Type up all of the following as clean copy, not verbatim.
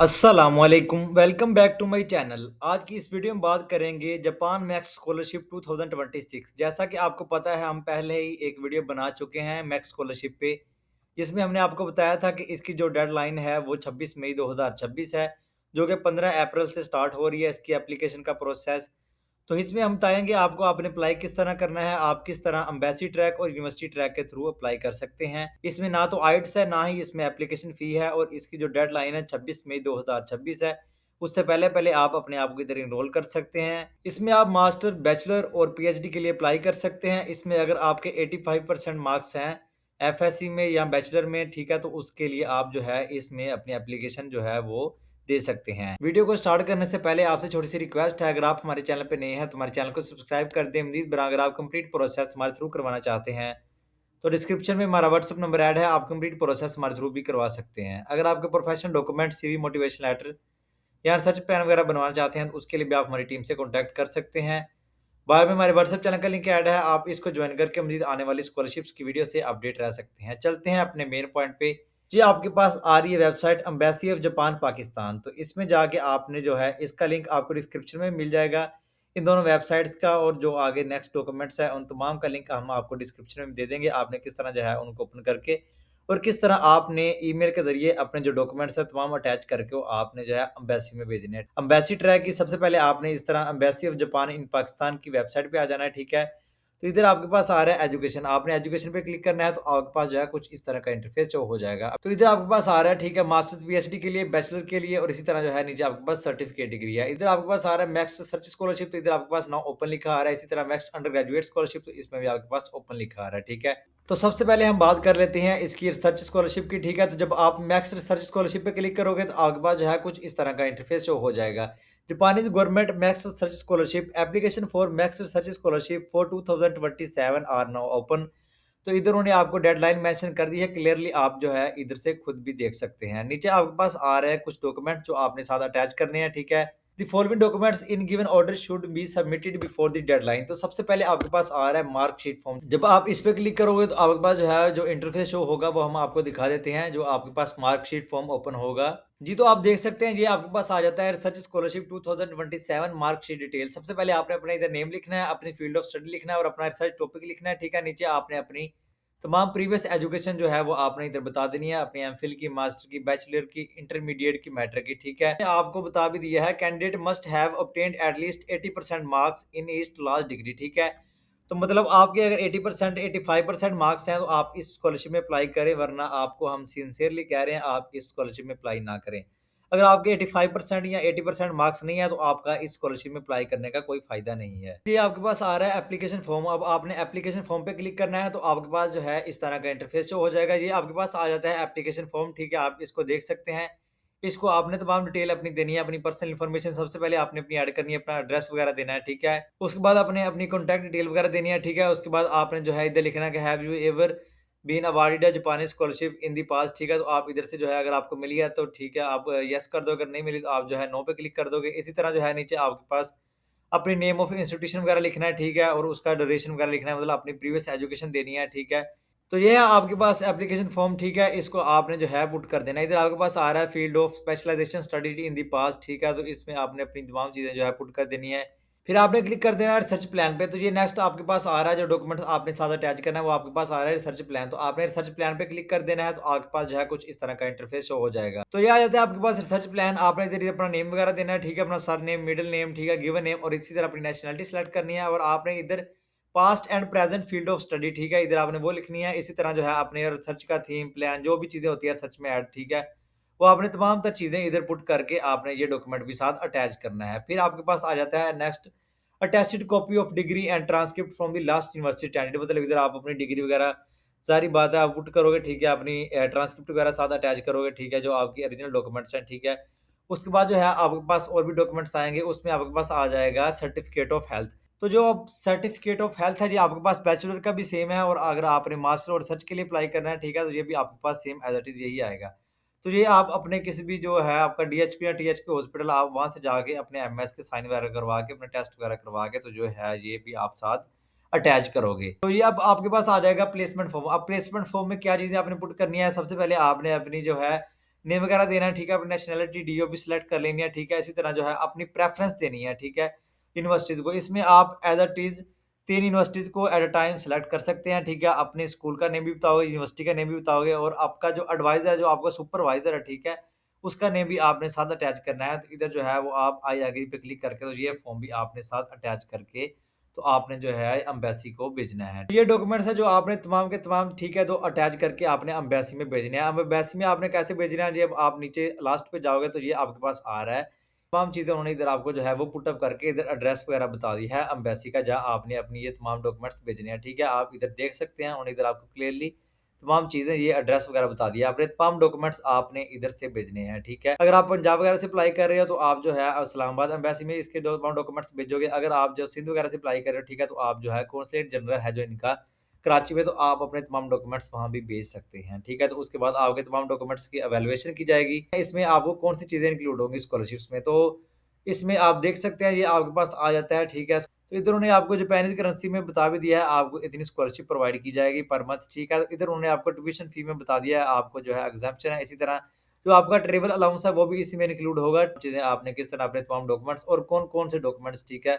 अस्सलामुअलैकुम welcome back to my channel. आज की इस वीडियो में बात करेंगे जापान मैक्स स्कॉलरशिप 2026। जैसा कि आपको पता है हम पहले ही एक वीडियो बना चुके हैं मैक्स स्कॉलरशिप पे, जिसमें हमने आपको बताया था कि इसकी जो डेडलाइन है वो 26 मई 2026 है, जो कि 15 अप्रैल से स्टार्ट हो रही है इसकी एप्लीकेशन का प्रोसेस। तो इसमें हम बताएँगे आपको आपने अप्लाई किस तरह करना है, आप किस तरह एम्बेसी ट्रैक और यूनिवर्सिटी ट्रैक के थ्रू अप्लाई कर सकते हैं। इसमें ना तो आइट्स है, ना ही इसमें एप्लीकेशन फ़ी है और इसकी जो डेडलाइन है 26 मई 2026 है। उससे पहले-पहले आप अपने आप को इधर एनरोल कर सकते हैं। इसमें आप मास्टर, बैचलर और पीएचडी के लिए अप्लाई कर सकते हैं। इसमें अगर आपके 85% मार्क्स हैं एफएससी में या बैचलर में, ठीक है, तो उसके लिए आप जो है इसमें अपनी एप्लीकेशन जो है वो दे सकते हैं। वीडियो को स्टार्ट करने से पहले आपसे छोटी-सी रिक्वेस्ट है, अगर आप हमारे चैनल पे नए हैं तो हमारे चैनल को सब्सक्राइब कर दें। मज़ीद बरआं अगर आप कंप्लीट प्रोसेस हमारे थ्रू करवाना चाहते हैं, तो डिस्क्रिप्शन में हमारा व्हाट्सएप नंबर ऐड है, आप कंप्लीट प्रोसेस हमारे थ्रू भी करवा सकते हैं। अगर आपके professional document, CV, motivation letter या रिसर्च प्लान वगैरह बनवाना चाहते हैं, तो उसके लिए भी आप हमारी टीम से कॉन्टैक्ट कर सकते हैं। बायो में हमारे व्हाट्सएप चैनल का लिंक ऐड है, आप इसको ज्वाइन करके मज़ीद आने वाली स्कॉलरशिप्स की वीडियो से अपडेट रह सकते हैं। चलते हैं अपने मेन पॉइंट पे। जी, आपके पास आ रही है website embassy of Japan Pakistan, तो इसमें जाके आपने जो है इसका लिंक आपको डिस्क्रिप्शन में मिल जाएगा। इन दोनों वेबसाइट्स का और जो आगे नेक्स्ट डॉक्यूमेंट्स हैं उन तमाम का लिंक हम आपको डिस्क्रिप्शन में दे देंगे। आपने किस तरह जो है उनको ओपन करके और किस तरह आपने ईमेल के ज़रिए अपने जो डॉक्यूमेंट्स हैं तमाम अटैच करके वो आपने जो है एम्बेसी में भेजने हैं। एम्बेसी ट्रैक की सबसे पहले आपने इस तरह एम्बेसी ऑफ जापान इन पाकिस्तान की वेबसाइट पे आ जाना है, ठीक है? तो इधर आपके पास आ रहा है एजुकेशन, आपने एजुकेशन पे क्लिक करना है तो आपके पास जो है कुछ इस तरह का इंटरफेस शो हो जाएगा। तो इधर आपके पास आ रहा है, ठीक है, मास्टर्स पीएचडी के लिए, बैचलर के लिए और इसी तरह जो है नीचे आपके पास सर्टिफिकेट डिग्री है। इधर आपके पास आ रहा है मैक्स रिसर्च स्कॉलरशिप, तो इधर आपके पास नाउ ओपन लिखा आ रहा है। इसी तरह मैक्स अंडर ग्रेजुएट स्कॉलरशिप, तो इसमें भी आपके पास ओपन लिखा आ रहा है, ठीक है। तो सबसे पहले हम बात कर लेते हैं इसकी रिसर्च स्कॉलरशिप की, ठीक है। तो जब आप मैक्स रिसर्च स्कॉलरशिप पे क्लिक करोगे तो आपके पास जो है कुछ इस तरह का इंटरफेस शो हो जाएगा। Japanese government Max Research Scholarship application for Max Research Scholarship for 2027 are now open। तो इधर उन्होंने आपको डेडलाइन मेंशन कर दी है क्लियरली, आप जो है इधर से खुद भी देख सकते हैं। नीचे आपके पास आ रहे हैं कुछ डॉक्यूमेंट जो आपने साथ अटैच करने हैं, ठीक है। The following documents in given order should be submitted before the deadline. तो सबसे पहले आपके पास आ रहा है मार्कशीट फॉर्म। जब आप इस पे क्लिक करोगे तो आपके पास जो है जो इंटरफेस शो होगा वो हम आपको दिखा देते हैं। जो आपके पास मार्कशीट फॉर्म ओपन होगा जी, तो आप देख सकते हैं ये आपके पास आ जाता है रिसर्च स्कॉलरशिप 2027 मार्कशीट डिटेल। सबसे पहले आपने अपना इधर नेम लिखना है, अपनी फील्ड ऑफ स्टडी लिखना है और अपना रिसर्च टॉपिक लिखना है, ठीक है। नीचे आपने अपनी तमाम प्रीवियस एजुकेशन जो है वो आपने इधर बता देनी है, अपनी एमफिल की, मास्टर की, बैचलर की, इंटरमीडिएट की, मैट्रिक की, ठीक है। आपको बता भी दिया है candidate must have obtained at least 80% marks in east last degree, ठीक है। तो मतलब आपके अगर 80% 85% मार्क्स हैं तो आप इस स्कॉलरशिप में अप्लाई करें, वरना आपको हम सिंसियरली कह रहे हैं आप इस स्कॉलरशिप में अप्लाई ना करें। अगर आपके 85% या 80% मार्क्स नहीं है तो आपका इस स्कॉलरशिप में अप्लाई करने का कोई फ़ायदा नहीं है। ये आपके पास आ रहा है एप्लीकेशन फॉर्म, अब आपने एप्लीकेशन फॉर्म पे क्लिक करना है तो आपके पास जो है इस तरह का इंटरफेस शो हो जाएगा। ये आपके पास आ जाता है एप्लीकेशन फॉर्म, ठीक है, आप इसको देख सकते हैं। इसको आपने तमाम डिटेल अपनी देनी है, अपनी पर्सनल इन्फॉर्मेशन सबसे पहले आपने अपनी ऐड करनी है, अपना एड्रेस वगैरह देना है, ठीक है। उसके बाद आपने अपनी कॉन्टैक्ट डिटेल वगैरह देनी है, ठीक है। उसके बाद आपने जो है इधर लिखना है कि have you ever been awarded a Japani scholarship in the past, ठीक है। तो आप इधर से जो है अगर आपको मिली है तो ठीक है, आप येस कर दो, अगर नहीं मिली तो आप जो है नो पे क्लिक कर दोगे। इसी तरह जो है नीचे आपके पास अपनी नेम ऑफ इंस्टीट्यूशन वगैरह लिखना है, ठीक है, और उसका ड्यूरेशन वगैरह लिखना है, मतलब अपनी प्रीवियस एजुकेशन देनी है, ठीक है। तो ये है आपके पास एप्लीकेशन फॉर्म, ठीक है, इसको आपने जो है पुट कर देना है। इधर आपके पास आ रहा है field of specialisation studied in the past, ठीक है, तो इसमें आपने अपनी तमाम चीज़ें जो है पुट कर देनी है। फिर आपने क्लिक कर देना है रिसर्च प्लान पे। तो ये नेक्स्ट आपके पास आ रहा है जो डॉक्यूमेंट आपने साथ अटैच करना है वो आपके पास आ रहा है रिसर्च प्लान। तो आपने रिसर्च प्लान पे क्लिक कर देना है तो आपके पास जो है कुछ इस तरह का इंटरफेस शो हो जाएगा। तो ये आ जाता है आपके पास रिसर्च प्लान। आपने इधर अपना नेम वगैरह देना है, ठीक है, अपना सर नेम, मिडिल नेम, ठीक है, गिवन नेम और इसी तरह अपनी नेशनलिटी सेलेक्ट करनी है और आपने इधर past and present field of study, ठीक है, इधर आपने वो लिखनी है। इसी तरह जो है आपने रिसर्च का थीम, प्लान, जो भी चीज़ें होती है रिसर्च में ऐड, ठीक है, वो आपने तमाम तर चीज़ें इधर पुट करके आपने ये डॉक्यूमेंट भी साथ अटैच करना है। फिर आपके पास आ जाता है next attested copy of degree and transcript from the last university candidate, मतलब इधर आप अपनी डिग्री वगैरह सारी बात है आप पुट करोगे, ठीक है, अपनी ट्रांसक्रिप्ट वगैरह साथ अटैच करोगे, ठीक है, जो आपकी ओरिजिनल डॉक्यूमेंट्स हैं, ठीक है। उसके बाद जो है आपके पास और भी डॉक्यूमेंट्स आएँगे, उसमें आपके पास आ जाएगा सर्टिफिकेट ऑफ हेल्थ। तो जो अब सर्टिफिकेट ऑफ हेल्थ है जी आपके पास बैचलर का भी सेम है और अगर आपने मास्टर और रिसर्च के लिए अप्लाई करना है, ठीक है, तो ये भी आपके पास सेम एज़ इट इज़ यही आएगा। तो ये आप अपने किसी भी जो है आपका डीएचपी या टीएचपी हॉस्पिटल आप वहाँ से जाके अपने एमएस के साइन वगैरह करवा के, अपने टेस्ट वगैरह करवा के, तो जो है ये भी आप साथ अटैच करोगे। तो ये अब आपके पास आ जाएगा प्लेसमेंट फॉर्म। अब प्लेसमेंट फॉर्म में क्या चीज़ें आपने पुट करनी है, सबसे पहले आपने अपनी जो है नेम वगैरह देना है, ठीक है, अपनी नेशनैलिटी डीओ भी सिलेक्ट कर लेनी है, ठीक है। इसी तरह जो है अपनी प्रेफ़रेंस देनी है, ठीक है, यूनिवर्सिटीज़ को। इसमें आप as a it is 3 universities को एट अ टाइम सेलेक्ट कर सकते हैं, ठीक है। अपने स्कूल का नेम भी बताओगे, यूनिवर्सिटी का नेम भी बताओगे और आपका जो एडवाइज़र है, जो आपका सुपरवाइज़र है, ठीक है, उसका नेम भी आपने साथ अटैच करना है। तो इधर जो है वो आप आई एग्री पे क्लिक करके तो ये फॉर्म भी आपने साथ अटैच करके तो आपने जो है एम्बेसी को भेजना है। ये डॉक्यूमेंट्स हैं जो आपने तमाम के तमाम, ठीक है, तो अटैच करके आपने एम्बेसी में भेजने हैं। अब एम्बेसी में आपने कैसे भेजना है, जब आप नीचे लास्ट पे जाओगे तो ये आपके पास आ रहा है। तमाम चीज़ें उन्होंने इधर आपको जो है वो पुट अप करके इधर एड्रेस वगैरह बता दी है एम्बेसी का, जहाँ आपने अपनी ये तमाम डॉक्यूमेंट्स भेजने हैं, ठीक है। आप इधर देख सकते हैं, उन्होंने इधर आपको क्लियरली तमाम चीज़ें, ये एड्रेस वगैरह बता दिया। आपने तमाम डॉक्यूमेंट्स आपने इधर से भेजने हैं, ठीक है। अगर आप पंजाब वगैरह से अप्लाई कर रहे हो तो आप जो है इस्लामाबाद एम्बेसी में इसके तमाम डॉक्यूमेंट्स भेजोगे। अगर आप जो सिंध वगैरह से अप्लाई कर रहे हो, ठीक है, तो आप जो है कॉन्सुलेट जनरल है जो इनका कराची में, तो आप अपने तमाम डॉक्यूमेंट्स वहाँ भी भेज सकते हैं, ठीक है। तो उसके बाद आपके तमाम डॉक्यूमेंट्स की इवैल्यूएशन की जाएगी। इसमें आपको कौन-सी चीज़ें इंक्लूड होंगी स्कॉलरशिप्स में, तो इसमें आप देख सकते हैं ये आपके पास आ जाता है, ठीक है। तो इधर उन्होंने आपको जापानीज़ करेंसी में बता भी दिया है, आपको इतनी स्कॉलरशिप प्रोवाइड की जाएगी पर मंथ, ठीक है। इधर उन्होंने आपको ट्यूशन फी में बता दिया है, आपको जो है एग्ज़ैम्पशन है। इसी तरह जो आपका ट्रैवल अलाउंस है वो भी इसी में इंक्लूड होगा। चीज़ें आपने किस तरह अपने तमाम डॉक्यूमेंट्स और कौन-कौन से डॉक्यूमेंट्स, ठीक है।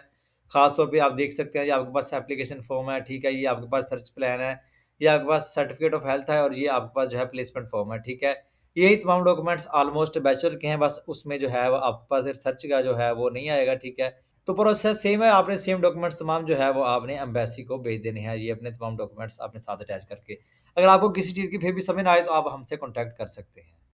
ख़ास तौर पे आप देख सकते हैं ये आपके पास एप्लीकेशन फ़ॉर्म है, ठीक है, ये आपके पास सर्च प्लान है, ये आपके पास सर्टिफिकेट ऑफ हेल्थ है और ये आपके पास जो है प्लेसमेंट फ़ॉर्म है, ठीक है। यही तमाम डॉक्यूमेंट्स ऑलमोस्ट बैचलर के हैं, बस उसमें जो है वो आपके पास रिसर्च का जो है वो नहीं आएगा, ठीक है। तो प्रोसेस सेम है, आपने सेम डॉक्यूमेंट्स तमाम जो है वो आपने एम्बेसी को भेज देने हैं, ये अपने तमाम डॉक्यूमेंट्स अपने साथ अटैच करके। अगर आपको किसी चीज़ की फिर भी समझ ना आए तो आप हमसे कॉन्टैक्ट कर सकते हैं।